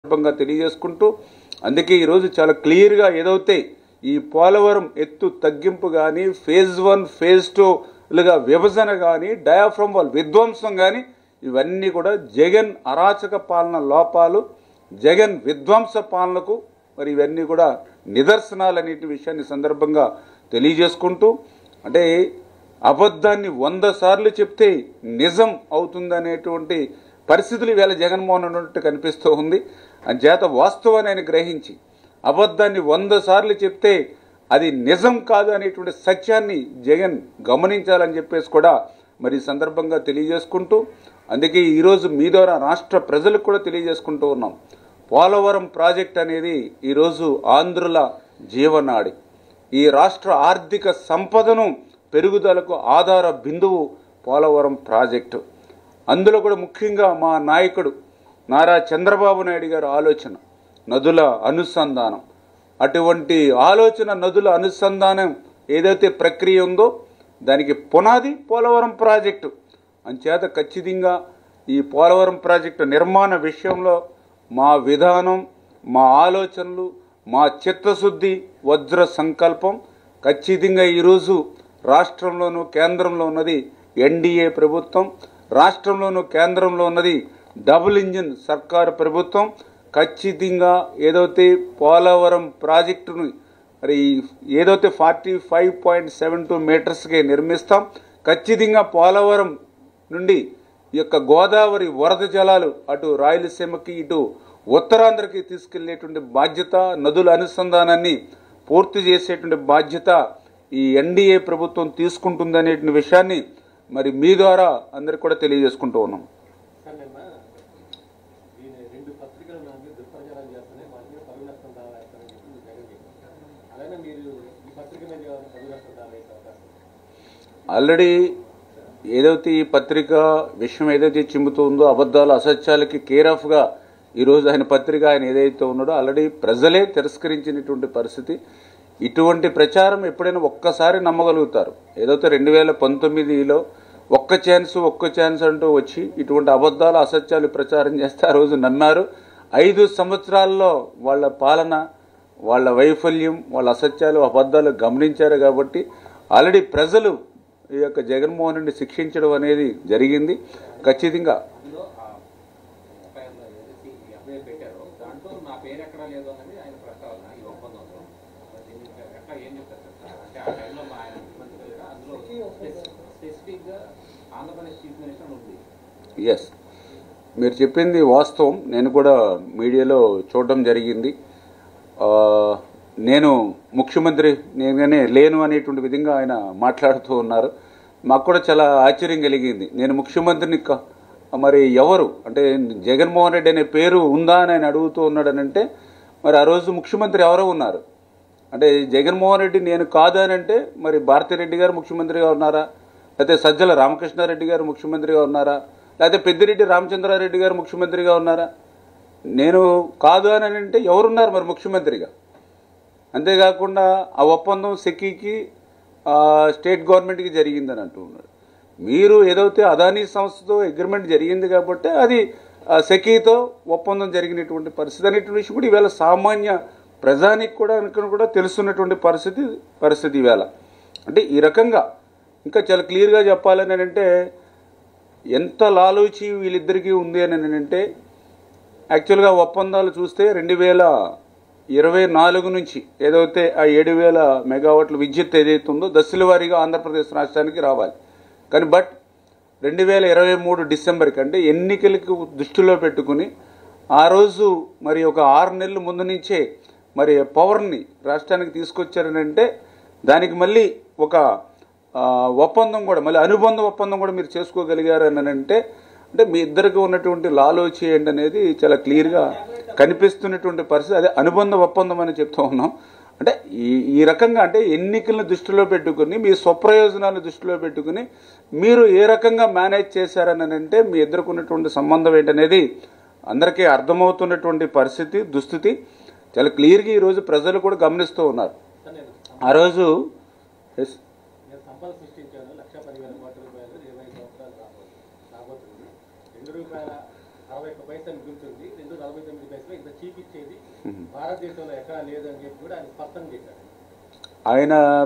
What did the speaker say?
సందర్భంగా తెలియజేసుకుంటూ అందుకే ఈరోజు చాలా క్లియర్గా ఏదైతే ఈ పోలవరం ఎత్తు తగ్గింపు కానీ ఫేజ్ 1 ఫేజ్ 2లుగా విభజన కానీ డయాఫ్రమ్ వాల్ విధ్వంసం కానీ ఇవన్నీ కూడా జగన్ అరాచక పాలన లోపాలు, జగన్ విధ్వంస పాలనకు మరి ఇవన్నీ కూడా నిదర్శనాలనే విషయాన్ని సందర్భంగా తెలియజేసుకుంటూ అంటే అబద్ధాన్ని 100 సార్లు చెప్తే నిజం అవుతుందనేటువంటి పరిస్థితులు ఈవేళ జగన్మోహన్ ఉన్నట్టు కనిపిస్తూ ఉంది. అంచేత వాస్తవాన్ని ఆయన గ్రహించి అబద్ధాన్ని 100 సార్లు చెప్తే అది నిజం కాదు అనేటువంటి సత్యాన్ని జగన్ గమనించాలని చెప్పేసి కూడా మరి ఈ సందర్భంగా తెలియజేసుకుంటూ అందుకే ఈరోజు మీ ద్వారా రాష్ట్ర ప్రజలకు కూడా తెలియజేసుకుంటూ ఉన్నాం. పోలవరం ప్రాజెక్ట్ అనేది ఈరోజు ఆంధ్రుల జీవనాడి, ఈ రాష్ట్ర ఆర్థిక సంపదను పెరుగుదలకు ఆధార బిందువు పోలవరం ప్రాజెక్టు. అందులో కూడా ముఖ్యంగా మా నాయకుడు నారా చంద్రబాబు నాయుడు గారి ఆలోచన నదుల అనుసంధానం. అటువంటి ఆలోచన నదుల అనుసంధానం ఏదైతే ప్రక్రియ ఉందో దానికి పునాది పోలవరం ప్రాజెక్టు. అంచేత ఖచ్చితంగా ఈ పోలవరం ప్రాజెక్టు నిర్మాణ విషయంలో మా విధానం, మా ఆలోచనలు, మా చిత్తశుద్ధి, వజ్ర సంకల్పం ఖచ్చితంగా ఈరోజు రాష్ట్రంలోనూ కేంద్రంలో ఉన్నది ఎన్డీఏ ప్రభుత్వం, రాష్ట్రంలోనూ కేంద్రంలో ఉన్నది డబుల్ ఇంజిన్ సర్కారు ప్రభుత్వం. ఖచ్చితంగా ఏదైతే పోలవరం ప్రాజెక్టును మరి ఏదైతే 45.72 మీటర్స్కి నిర్మిస్తాం, ఖచ్చితంగా పోలవరం నుండి ఈ యొక్క గోదావరి వరద జలాలు అటు రాయలసీమకి ఇటు ఉత్తరాంధ్రకి తీసుకెళ్లేటువంటి బాధ్యత, నదుల అనుసంధానాన్ని పూర్తి చేసేటువంటి బాధ్యత ఈ ఎన్డీఏ ప్రభుత్వం తీసుకుంటుందనే విషయాన్ని మరి మీ ద్వారా అందరికి కూడా తెలియజేసుకుంటూ ఉన్నాం. ఆల్రెడీ ఏదైతే ఈ పత్రిక విషయం ఏదైతే చిమ్ముతుందో అబద్ధాలు అసత్యాలకి కేర్ ఆఫ్గా ఈరోజు ఆయన పత్రిక ఆయన ఏదైతే ఉన్నాడో ఆల్రెడీ ప్రజలే తిరస్కరించినటువంటి పరిస్థితి. ఇటువంటి ప్రచారం ఎప్పుడైనా ఒక్కసారి నమ్మగలుగుతారు. ఏదైతే 2019లో ఒక్క ఛాన్స్ అంటూ వచ్చి ఇటువంటి అబద్ధాలు అసత్యాలు ప్రచారం చేస్తే ఆ రోజు నమ్మారు. 5 సంవత్సరాల్లో వాళ్ళ పాలన, వాళ్ళ వైఫల్యం, వాళ్ళ అసత్యాలు అబద్ధాలు గమనించారు. కాబట్టి ఆల్రెడీ ప్రజలు ఈ యొక్క జగన్మోహన్ రెడ్డి శిక్షించడం అనేది జరిగింది. ఖచ్చితంగా ఎస్, మీరు చెప్పింది వాస్తవం. నేను కూడా మీడియాలో చూడడం జరిగింది. నేను ముఖ్యమంత్రి నేనే లేను అనేటువంటి విధంగా ఆయన మాట్లాడుతూ ఉన్నారు. మాకు కూడా చాలా ఆశ్చర్యం కలిగింది. నేను ముఖ్యమంత్రిని మరి ఎవరు అంటే జగన్మోహన్ రెడ్డి అనే పేరు ఉందా అని ఆయన అడుగుతూ ఉన్నాడనంటే మరి ఆ రోజు ముఖ్యమంత్రి ఎవరో ఉన్నారు అంటే జగన్మోహన్ రెడ్డి నేను కాదు అని అంటే మరి భారతిరెడ్డి గారు ముఖ్యమంత్రిగా ఉన్నారా, లేకపోతే సజ్జల రామకృష్ణారెడ్డి గారు ముఖ్యమంత్రిగా ఉన్నారా, లేకపోతే పెద్దిరెడ్డి రామచంద్రారెడ్డి గారు ముఖ్యమంత్రిగా ఉన్నారా? నేను కాదు అని అంటే ఎవరున్నారు మరి ముఖ్యమంత్రిగా? అంతేకాకుండా ఆ ఒప్పందం సెకీకి స్టేట్ గవర్నమెంట్కి జరిగిందని అంటూ ఉన్నాడు. మీరు ఏదైతే అదానీ సంస్థతో అగ్రిమెంట్ జరిగింది కాబట్టి అది సెకీతో ఒప్పందం జరిగినటువంటి పరిస్థితి అనేటువంటి విషయం కూడా ఈవేళ సామాన్య ప్రజానికి కూడా తెలుసున్నటువంటి పరిస్థితి ఈవేళ. అంటే ఈ రకంగా ఇంకా చాలా క్లియర్గా చెప్పాలని అంటే ఎంత లాలూచి వీళ్ళిద్దరికీ ఉంది అని అంటే యాక్చువల్గా ఒప్పందాలు చూస్తే 2024 నుంచి ఏదైతే ఆ 7,000 మెగావాట్ల విద్యుత్ ఏదైతే ఉందో దశల వారీగా ఆంధ్రప్రదేశ్ రాష్ట్రానికి రావాలి. కానీ 2023 డిసెంబర్కి అంటే ఎన్నికలకు దృష్టిలో పెట్టుకుని ఆ రోజు మరి ఒక 6 నెలల ముందు నుంచే మరి పవర్ని రాష్ట్రానికి తీసుకొచ్చారని అంటే దానికి మళ్ళీ ఒక ఒప్పందం కూడా మళ్ళీ అనుబంధ ఒప్పందం కూడా మీరు చేసుకోగలిగారని అంటే మీ ఇద్దరికి ఉన్నటువంటి లాలోచి ఏంటి అనేది చాలా క్లియర్గా కనిపిస్తున్నటువంటి పరిస్థితి. అదే అనుబంధ ఒప్పందం అని చెప్తూ ఉన్నాం. అంటే ఈ రకంగా అంటే ఎన్నికలను దృష్టిలో పెట్టుకుని మీ స్వప్రయోజనాలను దృష్టిలో పెట్టుకుని మీరు ఏ రకంగా మేనేజ్ చేశారని అంటే మీ ఇద్దరికి ఉన్నటువంటి సంబంధం ఏంటనేది అందరికీ అర్థమవుతున్నటువంటి దుస్థితి చాలా క్లియర్గా ఈరోజు ప్రజలు కూడా గమనిస్తూ ఉన్నారు. ఆ రోజు రూపాయల 61 పైసలు మిగులుతుంది. 2 రూ. 49 ఇంత చీప్ ఇచ్చేది భారతదేశంలో ఎక్కడా లేదని చెప్పి కూడా ఆయన స్పష్టంగా చేశారు. ఆయన